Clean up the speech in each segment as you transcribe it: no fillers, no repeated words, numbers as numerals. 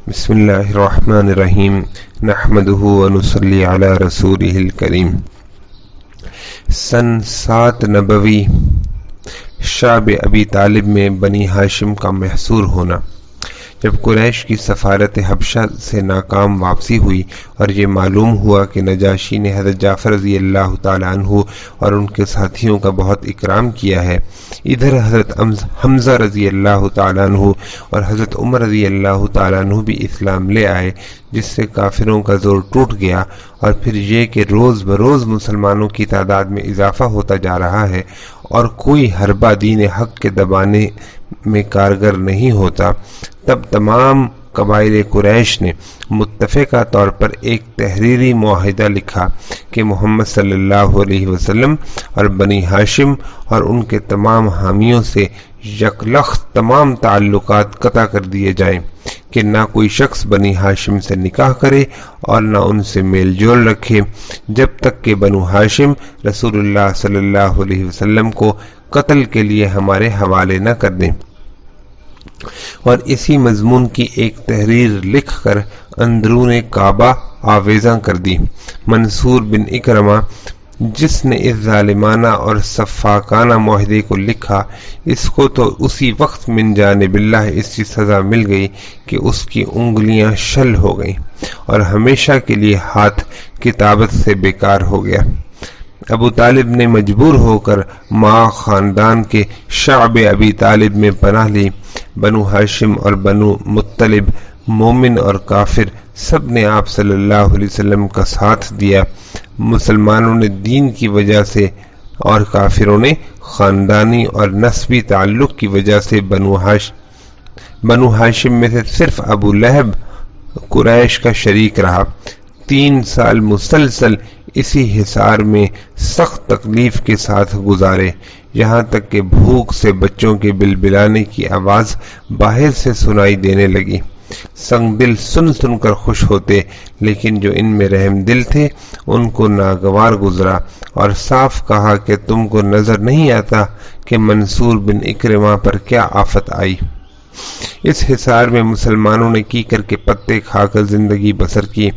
بسم اللہ الرحمن الرحیم نحمدہ ونصلی علی رسولہ الکریم۔ سن 7 نبوی شعب ابی طالب میں بنی ہاشم کا محصور ہونا۔ جب قریش کی سفارت حبشہ سے ناکام واپسی ہوئی اور یہ معلوم ہوا کہ نجاشی نے حضرت جعفر رضی اللہ تعالیٰ عنہ اور ان کے ساتھیوں کا بہت اکرام کیا ہے، ادھر حضرت حمزہ رضی اللہ تعالیٰ عنہ اور حضرت عمر رضی اللہ تعالیٰ عنہ بھی اسلام لے آئے، جس سے کافروں کا زور ٹوٹ گیا، اور پھر یہ کہ روز بروز مسلمانوں کی تعداد میں اضافہ ہوتا جا رہا ہے اور کوئی حربہ دین حق کے دبانے میں کارگر نہیں ہوتا، تب تمام قبائل قریش نے متفقہ طور پر ایک تحریری معاہدہ لکھا کہ محمد صلی اللہ علیہ وسلم اور بنی ہاشم اور ان کے تمام حامیوں سے یکلخت تمام تعلقات قطع کر دیے جائیں، کہ نہ کوئی شخص بنی ہاشم سے نکاح کرے اور نہ ان سے میل جول رکھے، جب تک کہ بنو ہاشم رسول اللہ صلی اللہ علیہ وسلم کو قتل کے لیے ہمارے حوالے نہ کر دیں۔ اور اسی مضمون کی ایک تحریر لکھ کر اندرون کعبہ آویزاں کر دی۔ منصور بن اکرمہ جس نے اس ظالمانہ اور سفاکانہ معاہدے کو لکھا، اس کو تو اسی وقت من جانب اللہ اس کی سزا مل گئی کہ اس کی انگلیاں شل ہو گئیں اور ہمیشہ کے لیے ہاتھ کتابت سے بیکار ہو گیا۔ ابو طالب نے مجبور ہو کر ماں خاندان کے شعب ابی طالب میں پناہ لی۔ بنو ہاشم اور بنو مطلب، مومن اور کافر، سب نے آپ صلی اللہ علیہ وسلم کا ساتھ دیا۔ مسلمانوں نے دین کی وجہ سے اور کافروں نے خاندانی اور نسبی تعلق کی وجہ سے بنو ہاشم میں سے صرف ابو لہب قریش کا شریک رہا۔ 3 سال مسلسل اسی حصار میں سخت تکلیف کے ساتھ گزارے، یہاں تک کہ بھوک سے بچوں کے بلبلانے کی آواز باہر سے سنائی دینے لگی۔ سنگ دل سن سن کر خوش ہوتے، لیکن جو ان میں رحم دل تھے ان کو ناگوار گزرا، اور صاف کہا کہ تم کو نظر نہیں آتا کہ منصور بن اکرمہ پر کیا آفت آئی۔ اس حصار میں مسلمانوں نے کی کر کے پتے کھا کر زندگی بسر کی۔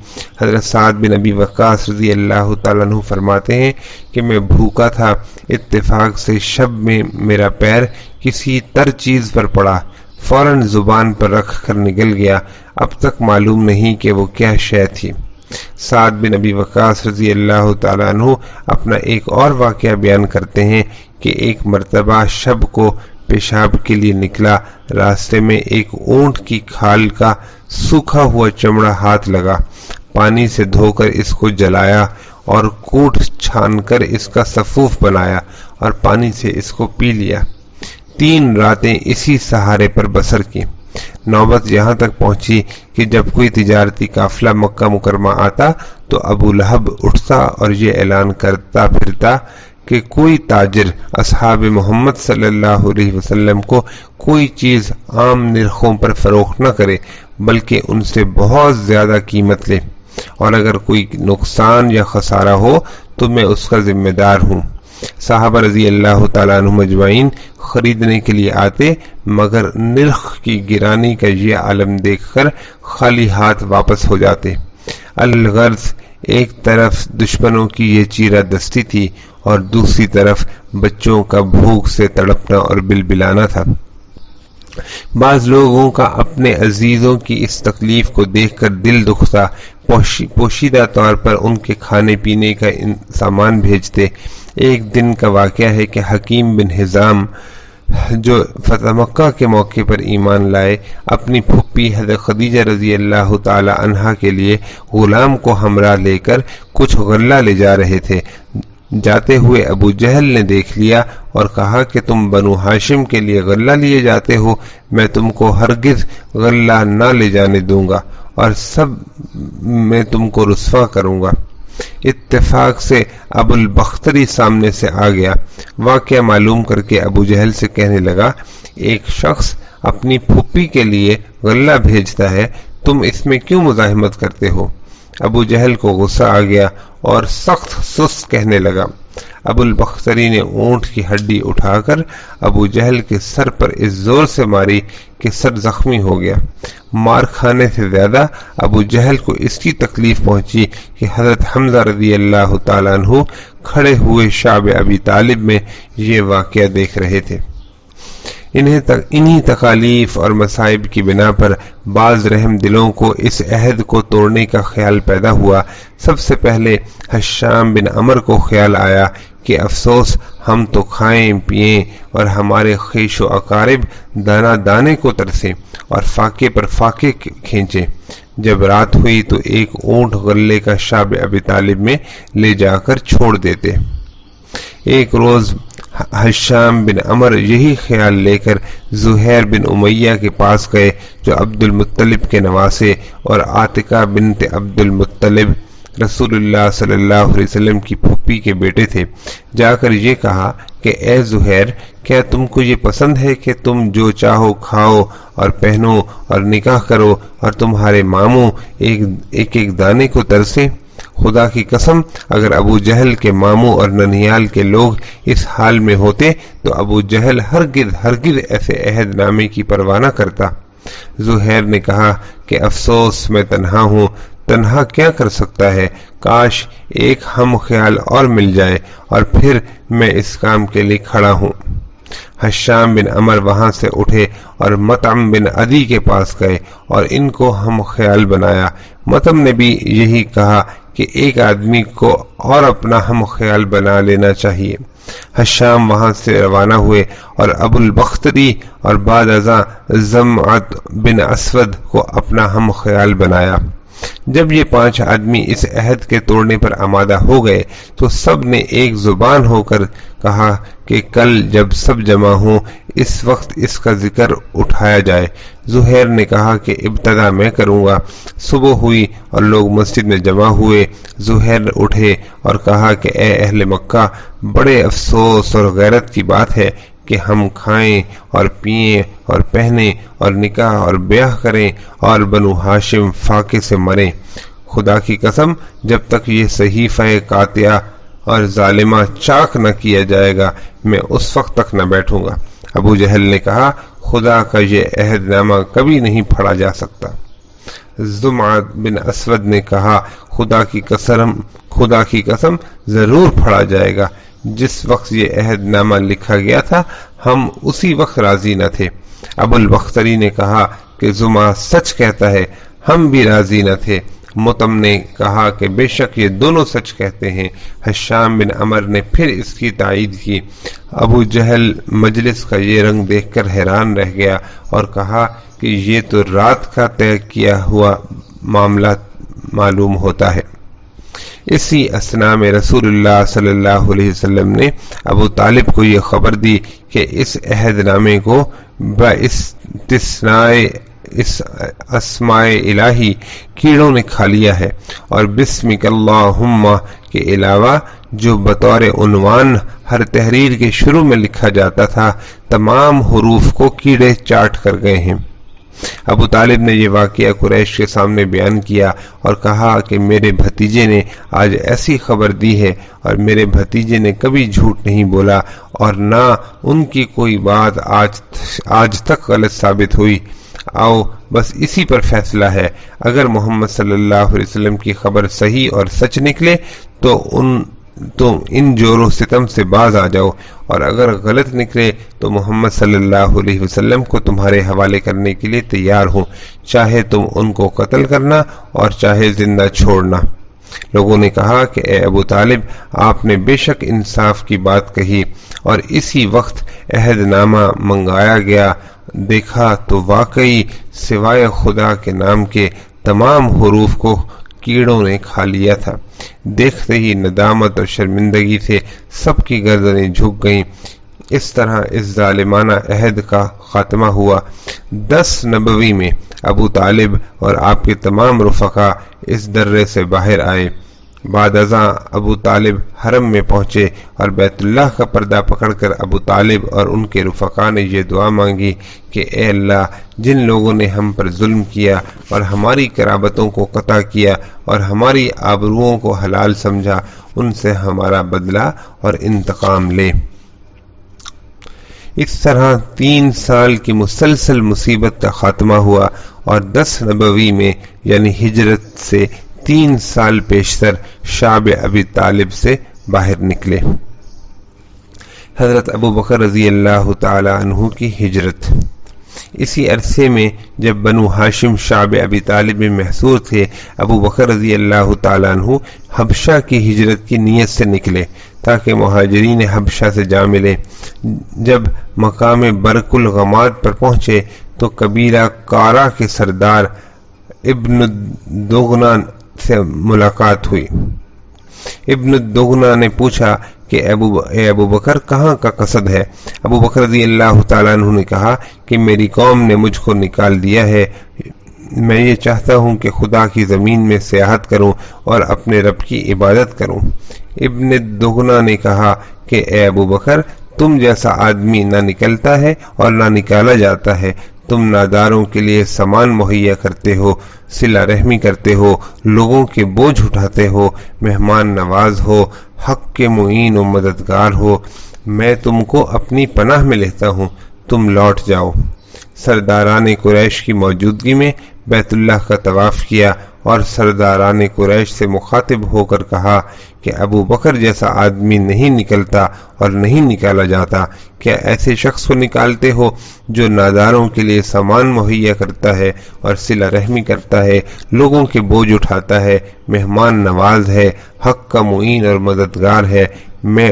حضرت سعد بن ابی وقاص رضی اللہ تعالیٰ عنہ فرماتے ہیں کہ میں بھوکا تھا، اتفاق سے شب میں میرا پیر کسی تر چیز پر پڑا، فوراً زبان پر رکھ کر نگل گیا، اب تک معلوم نہیں کہ وہ کیا شے تھی۔ سعد بن ابی وقاص رضی اللہ تعالیٰ عنہ اپنا ایک اور واقعہ بیان کرتے ہیں کہ ایک مرتبہ شب کو پیشاب کے لیے نکلا، راستے میں ایک اونٹ کی کھال کا سوکھا ہوا چمڑا ہاتھ لگا، پانی سے دھو کر اس کو جلایا اور کوٹ چھان کر اس کا سفوف بنایا اور پانی سے اس کو پی لیا۔ 3 راتیں اسی سہارے پر بسر کی۔ نوبت یہاں تک پہنچی کہ جب کوئی تجارتی قافلہ مکہ مکرمہ آتا تو ابو لہب اٹھتا اور یہ اعلان کرتا پھرتا کہ کوئی تاجر اصحاب محمد صلی اللہ علیہ وسلم کو کوئی چیز عام نرخوں پر فروخت نہ کرے، بلکہ ان سے بہت زیادہ قیمت لے، اور اگر کوئی نقصان یا خسارہ ہو تو میں اس کا ذمہ دار ہوں۔ صحابہ رضی اللہ تعالیٰ عنہ مجمعین خریدنے کے لیے آتے، مگر نرخ کی گرانی کا یہ عالم دیکھ کر خالی ہاتھ واپس ہو جاتے۔ الغرض ایک طرف دشمنوں کی یہ چیرہ دستی تھی اور دوسری طرف بچوں کا بھوک سے تڑپنا اور بلبلانا تھا۔ بعض لوگوں کا اپنے عزیزوں کی اس تکلیف کو دیکھ کر دل دکھتا، پوشیدہ طور پر ان کے کھانے پینے کا سامان بھیجتے۔ ایک دن کا واقعہ ہے کہ حکیم بن حزام جو فتح مکہ کے موقع پر ایمان لائے، اپنی پھپھی حضرت خدیجہ رضی اللہ تعالی عنہا کے لیے غلام کو ہمراہ لے کر کچھ غلہ لے جا رہے تھے۔ جاتے ہوئے ابو جہل نے دیکھ لیا اور کہا کہ تم بنو ہاشم کے لیے غلہ لیے جاتے ہو، میں تم کو ہرگز غلہ نہ لے جانے دوں گا اور سب میں تم کو رسوا کروں گا۔ اتفاق سے ابو البختری سامنے سے آ گیا، واقعہ معلوم کر کے ابو جہل سے کہنے لگا، ایک شخص اپنی پھپھی کے لیے غلہ بھیجتا ہے، تم اس میں کیوں مزاحمت کرتے ہو؟ ابو جہل کو غصہ آ گیا اور سخت سست کہنے لگا، ابو البختری نے اونٹ کی ہڈی اٹھا کر ابو جہل کے سر پر اس زور سے ماری کہ سر زخمی ہو گیا۔ مار کھانے سے زیادہ ابو جہل کو اس کی تکلیف پہنچی کہ حضرت حمزہ رضی اللہ تعالیٰ عنہ کھڑے ہوئے شعب ابی طالب میں یہ واقعہ دیکھ رہے تھے۔ انہی تکالیف اور مصائب کی بنا پر بعض رحم دلوں کو اس عہد کو توڑنے کا خیال پیدا ہوا۔ سب سے پہلے حشام بن عمر کو خیال آیا کہ افسوس، ہم تو کھائیں پیئیں اور ہمارے خیش و اقارب دانا دانے کو ترسیں اور فاقے پر فاقے کھینچیں۔ جب رات ہوئی تو ایک اونٹ غلے کا شعب ابی طالب میں لے جا کر چھوڑ دیتے۔ ایک روز حشام بن عمر یہی خیال لے کر زہیر بن امیہ کے پاس گئے جو عبد المطلب کے نواسے اور عاتقہ بنت عبد المطلب رسول اللہ صلی اللہ علیہ وسلم کی پھوپھی کے بیٹے تھے۔ جا کر یہ کہا کہ اے زہیر، کیا تم کو یہ پسند ہے کہ تم جو چاہو کھاؤ اور پہنو اور نکاح کرو اور تمہارے ماموں ایک ایک دانے کو ترسیں؟ خدا کی قسم، اگر ابو جہل کے ماموں اور ننیال کے لوگ اس حال میں ہوتے تو ابو جہل ہرگز ایسے عہد نامے کی پرواہ نہ کرتا۔ زہیر نے کہا کہ افسوس، میں تنہا ہوں، تنہا کیا کر سکتا ہے، کاش ایک ہم خیال اور مل جائے اور پھر میں اس کام کے لیے کھڑا ہوں۔ حشام بن عمر وہاں سے اٹھے اور مطعم بن عدی کے پاس گئے اور ان کو ہم خیال بنایا۔ مطعم نے بھی یہی کہا کہ ایک آدمی کو اور اپنا ہم خیال بنا لینا چاہیے۔ حشام وہاں سے روانہ ہوئے اور ابو البختری اور بعد ازاں زمعت بن اسود کو اپنا ہم خیال بنایا۔ جب یہ 5 آدمی اس عہد کے توڑنے پر آمادہ ہو گئے تو سب نے ایک زبان ہو کر کہا کہ کل جب سب جمع ہوں اس وقت اس کا ذکر اٹھایا جائے۔ زہیر نے کہا کہ ابتدا میں کروں گا۔ صبح ہوئی اور لوگ مسجد میں جمع ہوئے۔ زہیر اٹھے اور کہا کہ اے اہل مکہ، بڑے افسوس اور غیرت کی بات ہے کہ ہم کھائیں اور پئیں اور پہنیں اور نکاح اور بیاہ کریں اور بنو ہاشم فاقے سے مریں۔ خدا کی قسم، جب تک یہ صحیفہ قاطعہ اور ظالمہ چاک نہ کیا جائے گا میں اس وقت تک نہ بیٹھوں گا۔ ابو جہل نے کہا خدا کا یہ عہد نامہ کبھی نہیں پھڑا جا سکتا۔ زمعت بن اسود نے کہا خدا کی قسم ضرور پھڑا جائے گا۔ جس وقت یہ عہد نامہ لکھا گیا تھا ہم اسی وقت راضی نہ تھے۔ ابو البختری نے کہا کہ زمع سچ کہتا ہے، ہم بھی راضی نہ تھے۔ مطعم نے کہا کہ بے شک یہ دونوں سچ کہتے ہیں۔ حشام بن عمر نے پھر اس کی تائید کی۔ ابو جہل مجلس کا یہ رنگ دیکھ کر حیران رہ گیا اور کہا کہ یہ تو رات کا طے کیا ہوا معاملہ معلوم ہوتا ہے۔ اسی اثنا میں رسول اللہ صلی اللہ علیہ وسلم نے ابو طالب کو یہ خبر دی کہ اس عہد نامے کو باستثناء اس اسماء الہی کیڑوں نے کھا لیا ہے، اور بسمک اللہم کے علاوہ جو بطور عنوان ہر تحریر کے شروع میں لکھا جاتا تھا تمام حروف کو کیڑے چاٹ کر گئے ہیں۔ ابو طالب نے یہ واقعہ قریش کے سامنے بیان کیا اور کہا کہ میرے بھتیجے نے آج ایسی خبر دی ہے اور میرے بھتیجے نے کبھی جھوٹ نہیں بولا اور نہ ان کی کوئی بات آج تک غلط ثابت ہوئی۔ آؤ بس اسی پر فیصلہ ہے، اگر محمد صلی اللہ علیہ وسلم کی خبر صحیح اور سچ نکلے تو ان جور و ستم سے باز آ جاؤ، اور اگر غلط نکلے تو محمد صلی اللہ علیہ وسلم کو تمہارے حوالے کرنے کے لیے تیار ہوں، چاہے تم ان کو قتل کرنا اور چاہے زندہ چھوڑنا۔ لوگوں نے کہا کہ اے ابو طالب، آپ نے بے شک انصاف کی بات کہی، اور اسی وقت عہد نامہ منگایا گیا، دیکھا تو واقعی سوائے خدا کے نام کے تمام حروف کو کیڑوں نے کھا لیا تھا۔ دیکھتے ہی ندامت اور شرمندگی سے سب کی گردنیں جھک گئیں۔ اس طرح اس ظالمانہ عہد کا خاتمہ ہوا۔ 10 نبوی میں ابو طالب اور آپ کے تمام رفقا اس درے سے باہر آئے۔ بعد ازاں ابو طالب حرم میں پہنچے اور بیت اللہ کا پردہ پکڑ کر ابو طالب اور ان کے رفقا نے یہ دعا مانگی کہ اے اللہ، جن لوگوں نے ہم پر ظلم کیا اور ہماری قرابتوں کو قطع کیا اور ہماری آبروؤں کو حلال سمجھا، ان سے ہمارا بدلہ اور انتقام لے۔ اس طرح 3 سال کی مسلسل مصیبت کا خاتمہ ہوا اور 10 نبوی میں یعنی ہجرت سے 3 سال پیشتر شعب ابی طالب سے باہر نکلے۔ حضرت ابو بکر رضی اللہ تعالی عنہ کی ہجرت۔ اسی عرصے میں جب بنو ہاشم شعب ابی طالب میں محصور تھے، ابو بکر رضی اللہ تعالی عنہ حبشہ کی ہجرت کی نیت سے نکلے تاکہ مہاجرین حبشہ سے جا ملے۔ جب مقام برق الغماد پر پہنچے تو قبیلہ کارا کے سردار ابن دغنا سے ملاقات ہوئی۔ ابن دغنا نے پوچھا کہ اے ابو بکر، کہاں کا قصد ہے؟ ابو بکر رضی اللہ تعالیٰ عنہ نے کہا کہ میری قوم نے مجھ کو نکال دیا ہے، میں یہ چاہتا ہوں کہ خدا کی زمین میں سیاحت کروں اور اپنے رب کی عبادت کروں۔ ابن دغنا نے کہا کہ اے ابو بکر، تم جیسا آدمی نہ نکلتا ہے اور نہ نکالا جاتا ہے، تم ناداروں کے لیے سامان مہیا کرتے ہو، صلہ رحمی کرتے ہو، لوگوں کے بوجھ اٹھاتے ہو، مہمان نواز ہو، حق کے معین و مددگار ہو، میں تم کو اپنی پناہ میں لیتا ہوں، تم لوٹ جاؤ۔ سرداران قریش کی موجودگی میں بیت اللہ کا طواف کیا اور سرداران قریش سے مخاطب ہو کر کہا کہ ابو بکر جیسا آدمی نہیں نکلتا اور نہیں نکالا جاتا، کیا ایسے شخص کو نکالتے ہو جو ناداروں کے لیے سامان مہیا کرتا ہے اور صلہ رحمی کرتا ہے، لوگوں کے بوجھ اٹھاتا ہے، مہمان نواز ہے، حق کا معین اور مددگار ہے، میں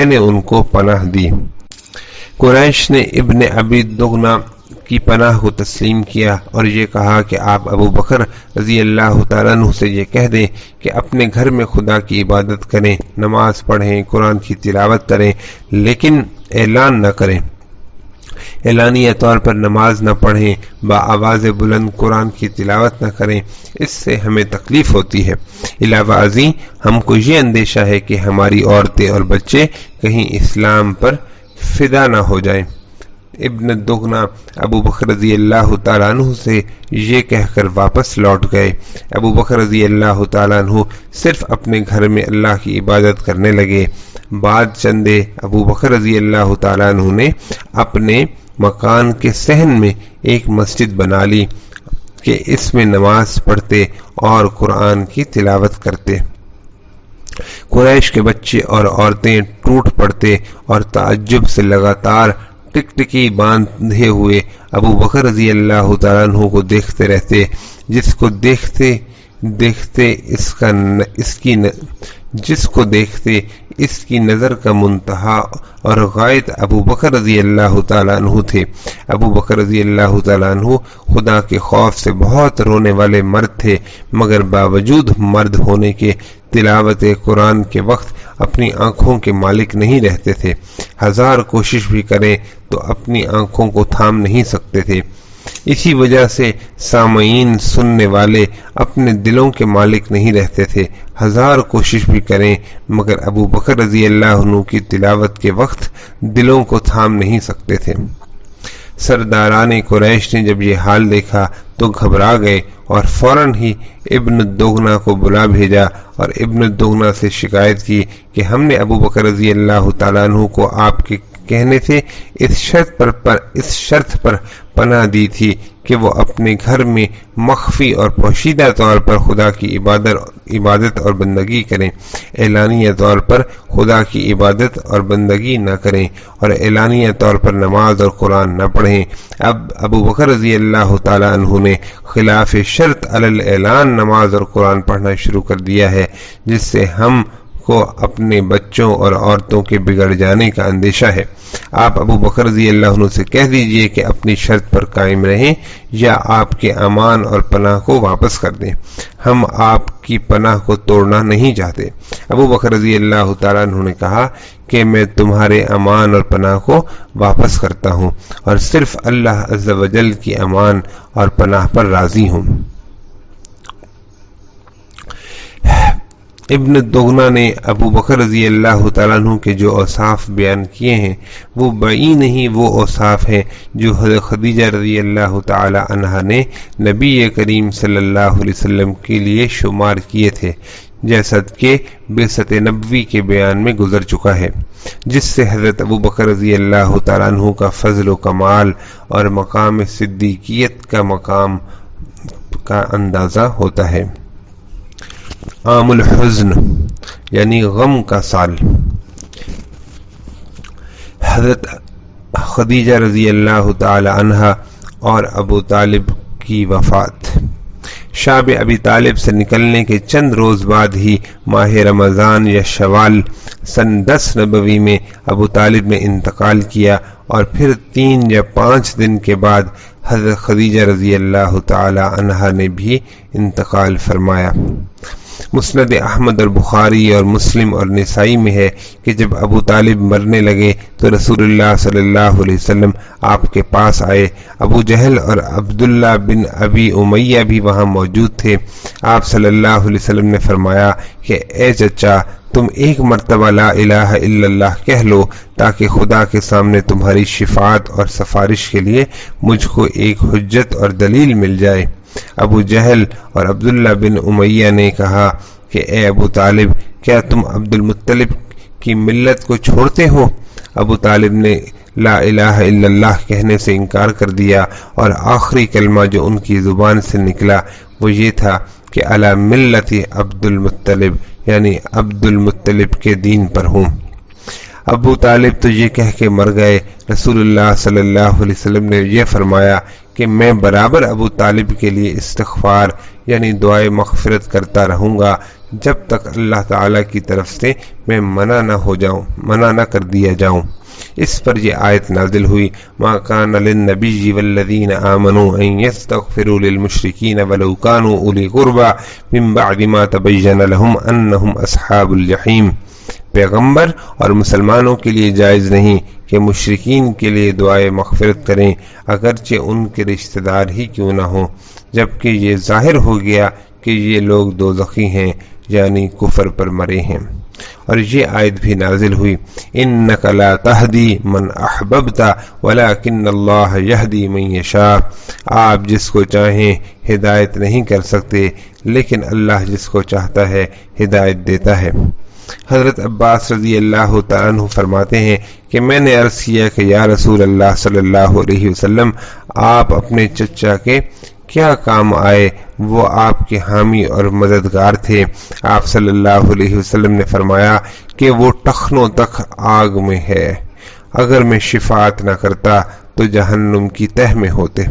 نے ان کو پناہ دی۔ قریش نے ابن ابی دغنا کی پناہ کو تسلیم کیا اور یہ کہا کہ آپ ابو بکر رضی اللہ تعالیٰ عنہ سے یہ کہہ دیں کہ اپنے گھر میں خدا کی عبادت کریں، نماز پڑھیں، قرآن کی تلاوت کریں، لیکن اعلان نہ کریں، اعلانیہ طور پر نماز نہ پڑھیں، بآواز بلند قرآن کی تلاوت نہ کریں، اس سے ہمیں تکلیف ہوتی ہے۔ علاوہ ازیں ہم کو یہ اندیشہ ہے کہ ہماری عورتیں اور بچے کہیں اسلام پر فدا نہ ہو جائیں۔ ابن دغنا ابو بکر رضی اللہ تعالیٰ عنہ سے یہ کہہ کر واپس لوٹ گئے۔ ابو بکر رضی اللہ تعالیٰ عنہ صرف اپنے گھر میں اللہ کی عبادت کرنے لگے۔ بعد چندے ابو بکر رضی اللہ تعالیٰ عنہ نے اپنے مکان کے صحن میں ایک مسجد بنا لی کہ اس میں نماز پڑھتے اور قرآن کی تلاوت کرتے۔ قریش کے بچے اور عورتیں ٹوٹ پڑتے اور تعجب سے لگاتار ٹکٹکی باندھے ہوئے ابو بکر رضی اللہ تعالیٰ عنہ کو دیکھتے رہتے، جس کو دیکھتے اس کی نظر کا منتہا اور غائط ابو بکر رضی اللہ تعالیٰ عنہ تھے۔ ابو بکر رضی اللہ تعالیٰ عنہ خدا کے خوف سے بہت رونے والے مرد تھے، مگر باوجود مرد ہونے کے تلاوت قرآن کے وقت اپنی آنکھوں کے مالک نہیں رہتے تھے، ہزار کوشش بھی کریں تو اپنی آنکھوں کو تھام نہیں سکتے تھے۔ اسی وجہ سے سامعین سننے والے اپنے دلوں کے مالک نہیں رہتے تھے، ہزار کوشش بھی کریں مگر ابو بکر رضی اللہ عنہ کی تلاوت کے وقت دلوں کو تھام نہیں سکتے تھے۔ سرداران قریش نے جب یہ حال دیکھا تو گھبرا گئے اور فوراً ہی ابن دغنا کو بلا بھیجا اور ابن دغنا سے شکایت کی کہ ہم نے ابو بکر رضی اللہ تعالیٰ عنہ کو آپ کے کہنے سے اس شرط پر پناہ دی تھی کہ وہ اپنے گھر میں مخفی اور پوشیدہ طور پر خدا کی عبادت اور بندگی کریں، اعلانیہ طور پر خدا کی عبادت اور بندگی نہ کریں اور اعلانیہ طور پر نماز اور قرآن نہ پڑھیں۔ اب ابو بکر رضی اللہ تعالیٰ عنہ نے خلاف شرط علی الاعلان نماز اور قرآن پڑھنا شروع کر دیا ہے، جس سے ہم کو اپنے بچوں اور عورتوں کے بگڑ جانے کا اندیشہ ہے۔ آپ ابو بکر رضی اللہ عنہ سے کہہ دیجئے کہ اپنی شرط پر قائم رہیں یا آپ کے امان اور پناہ کو واپس کر دیں، ہم آپ کی پناہ کو توڑنا نہیں چاہتے۔ ابو بکر رضی اللہ تعالیٰ عنہ نے کہا کہ میں تمہارے امان اور پناہ کو واپس کرتا ہوں اور صرف اللہ عز و جل کی امان اور پناہ پر راضی ہوں۔ ابن دغنا نے ابو بکر رضی اللہ تعالیٰ عنہ کے جو اوصاف بیان کیے ہیں وہ بعید نہیں وہ اوصاف ہیں جو حضرت خدیجہ رضی اللہ تعالیٰ عنہا نے نبی کریم صلی اللہ علیہ وسلم کے لیے شمار کیے تھے، جیسا کہ بعثت نبوی کے بیان میں گزر چکا ہے، جس سے حضرت ابو بکر رضی اللہ تعالیٰ عنہ کا فضل و کمال اور مقام صدیقیت کا مقام کا اندازہ ہوتا ہے۔ عام الحزن یعنی غم کا سال، حضرت خدیجہ رضی اللہ تعالی عنہا اور ابو طالب کی وفات۔ شاب ابی طالب سے نکلنے کے چند روز بعد ہی ماہ رمضان یا شوال سن 10 نبوی میں ابو طالب نے انتقال کیا، اور پھر 3 یا 5 دن کے بعد حضرت خدیجہ رضی اللہ تعالی عنہا نے بھی انتقال فرمایا۔ مسند احمد اور بخاری اور مسلم اور نسائی میں ہے کہ جب ابو طالب مرنے لگے تو رسول اللہ صلی اللہ علیہ وسلم آپ کے پاس آئے۔ ابو جہل اور عبداللہ بن ابی امیہ بھی وہاں موجود تھے۔ آپ صلی اللہ علیہ وسلم نے فرمایا کہ اے چچا، تم ایک مرتبہ لا الہ الا اللہ کہہ لو تاکہ خدا کے سامنے تمہاری شفاعت اور سفارش کے لیے مجھ کو ایک حجت اور دلیل مل جائے۔ ابو جہل اور عبداللہ بن امیہ نے کہا کہ اے ابو طالب، کیا تم عبد المطلب کی ملت کو چھوڑتے ہو؟ ابو طالب نے لا الہ الا اللہ کہنے سے انکار کر دیا، اور آخری کلمہ جو ان کی زبان سے نکلا وہ یہ تھا کہ علی ملت عبد المطلب، یعنی عبد المطلب کے دین پر ہوں۔ ابو طالب تو یہ کہہ کے مر گئے۔ رسول اللہ صلی اللہ علیہ وسلم نے یہ فرمایا کہ میں برابر ابو طالب کے لیے استغفار یعنی دعائے مغفرت کرتا رہوں گا جب تک اللہ تعالیٰ کی طرف سے میں منع نہ کر دیا جاؤں۔ اس پر یہ آیت نازل ہوئی، ما کان للنبی والذین آمنوا ان یستغفروا للمشرکین ولو کانوا اولی قربى من بعد ما تبین لهم انہم اصحاب الجحیم۔ پیغمبر اور مسلمانوں کے لیے جائز نہیں کہ مشرکین کے لیے دعائے مغفرت کریں اگرچہ ان کے رشتہ دار ہی کیوں نہ ہوں، جبکہ یہ ظاہر ہو گیا کہ یہ لوگ دوزخی ہیں یعنی کفر پر مرے ہیں۔ اور یہ آیت بھی نازل ہوئی، انک لا تہدی من احببت ولکن اللہ یہدی من یشاء۔ آپ جس کو چاہیں ہدایت نہیں کر سکتے، لیکن اللہ جس کو چاہتا ہے ہدایت دیتا ہے۔ حضرت عباس رضی اللہ تعالیٰ عنہ فرماتے ہیں کہ میں نے عرض کیا کہ یا رسول اللہ صلی اللہ علیہ وسلم، آپ اپنے چچا کے کیا کام آئے؟ وہ آپ کے حامی اور مددگار تھے۔ آپ صلی اللہ علیہ وسلم نے فرمایا کہ وہ ٹخنوں تک آگ میں ہے، اگر میں شفاعت نہ کرتا تو جہنم کی تہ میں ہوتے۔